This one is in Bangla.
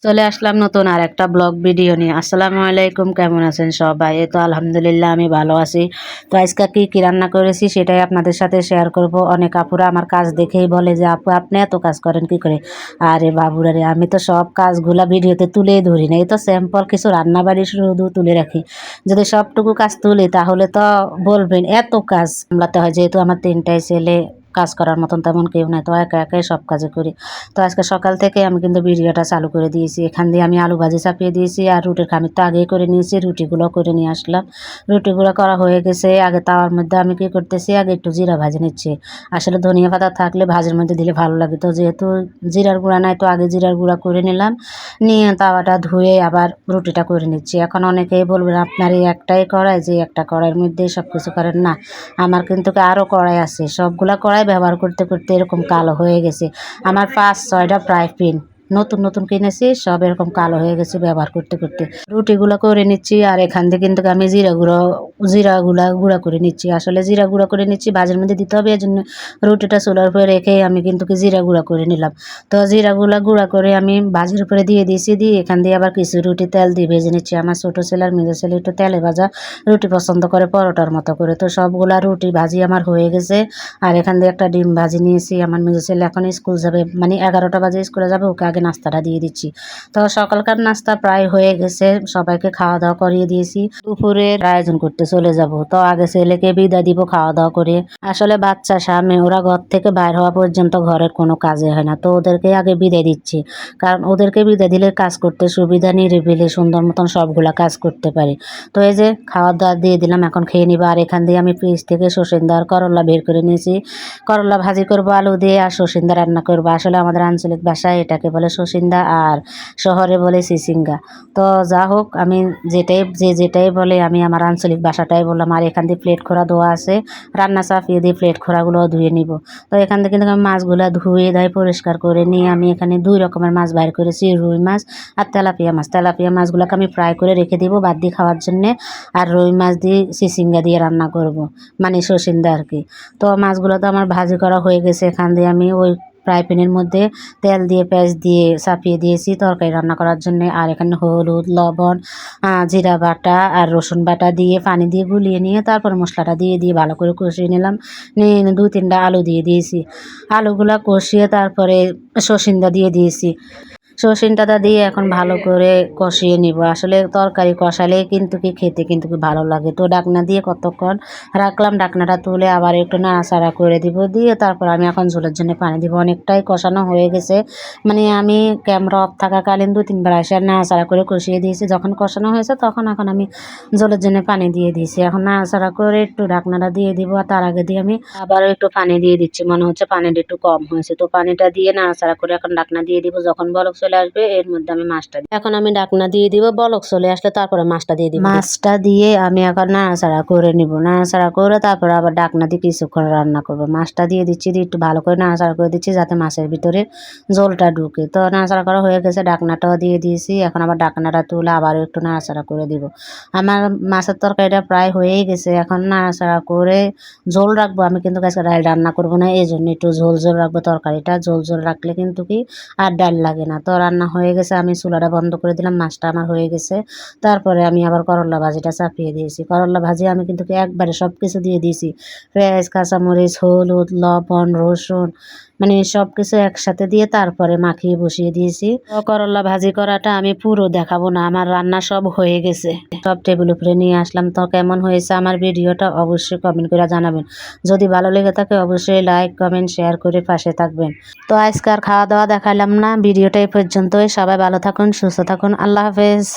চলে আসলাম নতুন আর একটা ব্লগ ভিডিও নিয়ে। আসসালামু আলাইকুম, কেমন আছেন সবাই? এই তো আলহামদুলিল্লাহ আমি ভালো আছি। তো আজকে কি রান্না করেছি সেটাই আপনাদের সাথে শেয়ার করব। অনেক আপুরা আমার কাজ দেখেই বলে যে আপু আপনি এত কাজ করেন কি করে? আরে বাবুরা রে, আমি তো সব কাজগুলা ভিডিওতে তুলেই ধরি না, এই তো স্যাম্পল কিছু রান্নাবাড়ি শুধু তুলে রাখি। যদি সবটুকু কাজ তুলি তাহলে তো বলবেন এত কাজ সামলাতে হয়, যেহেতু আমার তিনটাই ছেলে, কাজ করার মতন তেমন কেউ নাই, তো একা একাই সব কাজে করি। তো আজকে সকাল থেকে আমি কিন্তু ভিডিওটা চালু করে দিয়েছি। এখান দিয়ে আমি আলু ভাজি চাপিয়ে দিয়েছি আর রুটির খামির তো আগেই করে নিয়েছি, রুটিগুলো করে নিয়ে আসলাম। রুটিগুলো করা হয়ে গেছে। আগে তাওয়ার মধ্যে আমি কি করতেছি, আগে একটু জিরা ভাজি নিচ্ছি। আসলে ধনিয়া পাতা থাকলে ভাজির মধ্যে দিলে ভালো লাগে, তো যেহেতু জিরার গুঁড়া নাই তো আগে জিরার গুঁড়া করে নিলাম। নিয়ে তাওয়াটা ধুয়ে আবার রুটিটা করে নিচ্ছি। এখন অনেকেই বলবেন আপনার এই একটাই কড়াই, যে একটা কড়াইয়ের মধ্যেই সব কিছু করেন না। আমার কিন্তু আরও কড়াই আছে, সবগুলা কড়াই ব্যবহার করতে করতে এরকম কালো হয়ে গেছে। আমার 5-6টা ফ্রাই প্যান নতুন নতুন কিনেছি, সব এরকম কালো হয়ে গেছে ব্যবহার করতে করতে। রুটিগুলো করে নিচ্ছি আর এখান থেকে কিন্তু আমি জিরাগুলা গুঁড়া করে নিচ্ছি। আসলে জিরা গুঁড়া করে নিচ্ছি, ভাজের মধ্যে দিতে হবে, এই জন্য রুটিটা চুলার উপরে রেখে আমি কিন্তু জিরা গুঁড়া করে নিলাম। তো জিরাগুলা গুঁড়া করে আমি ভাজির উপরে দিয়ে দিয়েছি, দিয়ে এখান দিয়ে আবার কিছু রুটি তেল দিয়ে ভেজে নিচ্ছি। আমার ছোটো ছেলে আর মেজো ছেলে একটু তেলে ভাজা রুটি পছন্দ করে, পরোটার মতো করে। তো সবগুলা রুটি ভাজি আমার হয়ে গেছে। আর এখান দিয়ে একটা ডিম ভাজি নিয়েছি। আমার মেজো ছেলে এখন স্কুল যাবে, মানে 11টা বাজে স্কুলে যাবে, ওকে আগে নাস্তাটা দিয়ে দিচ্ছি। তো সকালকার নাস্তা প্রায় হয়ে গেছে, সবাইকে খাওয়া দাওয়া করিয়ে দিয়েছি। দুপুরের আয়োজন করতে চলে যাব। তো আগে ছেলেকে বিদায় দিব খাওয়া দাওয়া করে। আসলে বাচ্চা সামনে, ওরা ঘর থেকে বাইর হওয়া পর্যন্ত ঘরের কোনো কাজে হয় না, তো ওদেরকে আগে বিদায় দিচ্ছি। কারণ ওদেরকে বিদায় দিলে কাজ করতে সুবিধা, নিরিবিলি সুন্দর মতন সবগুলা কাজ করতে পারি। তো এই যে খাওয়া দাওয়া দিয়ে দিলাম, এখন খেয়ে নিবা। আর এখান দিয়ে আমি ফ্রিজ থেকে সসিন্দা আর করলা বের করে নিয়েছি। করলা ভাজি করবো আলু দিয়ে, আর সসিন্দা রান্না করবো। আসলে আমাদের আঞ্চলিক ভাষায় এটাকে বলে সসিন্দা, আর শহরে বলে সিসিঙ্গা। তো যা হোক, আমি যেটাই বলে আমি আমার আঞ্চলিক ভাষাটাই বললাম। আর এখান দিয়ে প্লেট খোড়া ধোয়া আছে, রান্না চাপিয়ে দিয়ে প্লেট খোড়াগুলো ধুয়ে নিব। তো এখান থেকে কিন্তু আমি মাছগুলো ধুয়ে পরিষ্কার করে নিয়ে আমি এখানে 2 রকমের মাছ বাইর করেছি, রুই মাছ আর তেলাপিয়া মাছ। তেলাপিয়া মাছগুলোকে আমি ফ্রাই করে রেখে দিব বাদ দিয়ে খাওয়ার জন্যে, আর রুই মাছ দিয়ে চিচিঙ্গা দিয়ে রান্না করব, মানে সসিন্দা আর কি। তো মাছগুলো তো আমার ভাজি করা হয়ে গেছে। এখান দিয়ে আমি ওই ফ্রাই প্যানের মধ্যে তেল দিয়ে পেঁয়াজ দিয়ে চাপিয়ে দিয়েছি তরকারি রান্না করার জন্য। আর এখানে হলুদ, লবণ, জিরা বাটা আর রসুন বাটা দিয়ে পানি দিয়ে গুলিয়ে নিয়ে তারপর মশলাটা দিয়ে ভালো করে কষিয়ে নিলাম। নিয়ে 2-3টা আলু দিয়ে দিয়েছি। আলুগুলা কষিয়ে তারপরে সসিন্দা দিয়ে দিয়েছি। সসিন্দাটা দিয়ে এখন ভালো করে কষিয়ে নিব। আসলে তরকারি কষালে কিন্তু খেতে কিন্তু ভালো লাগে। তো ডাকনা দিয়ে কতক্ষণ রাখলাম, ডাকনাটা তুলে আবার একটু নাড়াচাড়া করে দিব, দিয়ে তারপর আমি এখন ঝোলের জন্য পানি দিব। অনেকটাই কষানো হয়ে গেছে, মানে আমি ক্যামেরা অফ থাকাকালীন 2-3বার এসে নাড়াচাড়া করে কষিয়ে দিয়েছি। যখন কষানো হয়েছে তখন এখন আমি ঝোলের জন্য পানি দিয়ে দিয়েছি। এখন নাড়াচাড়া করে একটু ডাকনাটা দিয়ে দিব, আর তার আগে দিয়ে আমি আবারও একটু পানি দিয়ে দিচ্ছি, মনে হচ্ছে পানিটা একটু কম হয়েছে। তো পানিটা দিয়ে নাড়াচাড়া করে এখন ডাকনা দিয়ে দিব। যখন বলক চলে আসবে এর মধ্যে আমি মাছটা এখন আমি ডাকনা দিয়ে দিব, বলক চলে আসলে তারপরে মাছটা দিয়ে দিব। মাছটা দিয়ে আমি এখন নাড়াচাড়া করে নিব, নাড়াচাড়া করে তারপরে আবার ডাকনা দিয়ে কিছুক্ষণ রান্না করব। মাছটা দিয়ে দিচ্ছি, দিয়ে একটু ভালো করে নাড়াচাড়া করে দিচ্ছি যাতে মাছের ভিতরে জলটা ঢুকে। তো নাড়াচাড়া করা হয়ে গেছে, ডাকনাটাও দিয়ে দিয়েছি। এখন আবার ডাকনাটা তুলে আবারও একটু নাড়াচাড়া করে দিব। আমার মাছের তরকারিটা প্রায় হয়েই গেছে। এখন নাড়াচাড়া করে ঝোল রাখবো। আমি কিন্তু আজকে ডাল রান্না করবো না, এই জন্য একটু ঝোল রাখবো তরকারিটা। ঝোল রাখলে কিন্তু আর ডাল লাগে না। তো রান্না হয়ে গেছে, আমি চুলাটা বন্ধ করে দিলাম, মাছটা আমার হয়ে গেছে। তারপরে আমি আবার করলা ভাজিটা চাপিয়ে দিয়েছি। করলা ভাজি আমি কিন্তু একবারে সব কিছু দিয়ে দিয়েছি, পেঁয়াজ, কাঁচামরিচ, হলুদ, লবণ, রসুন, মানে সব কিছু একসাথে দিয়ে তারপরে মাখিয়ে বসিয়ে দিয়েছি। তো করলা ভাজি করাটা আমি পুরো দেখাবো না, আমার রান্না সব হয়ে গেছে। সব টেবিল উপরে নিয়ে আসলাম। তো কেমন হয়েছে আমার ভিডিওটা অবশ্যই কমেন্ট করে জানাবেন। যদি ভালো লেগে থাকে অবশ্যই লাইক, কমেন্ট, শেয়ার করে পাশে থাকবেন। তো আজকে আর খাওয়া দাওয়া দেখালাম না, ভিডিওটা এই পর্যন্তই। সবাই ভালো থাকুন, সুস্থ থাকুন, আল্লাহ হাফেজ।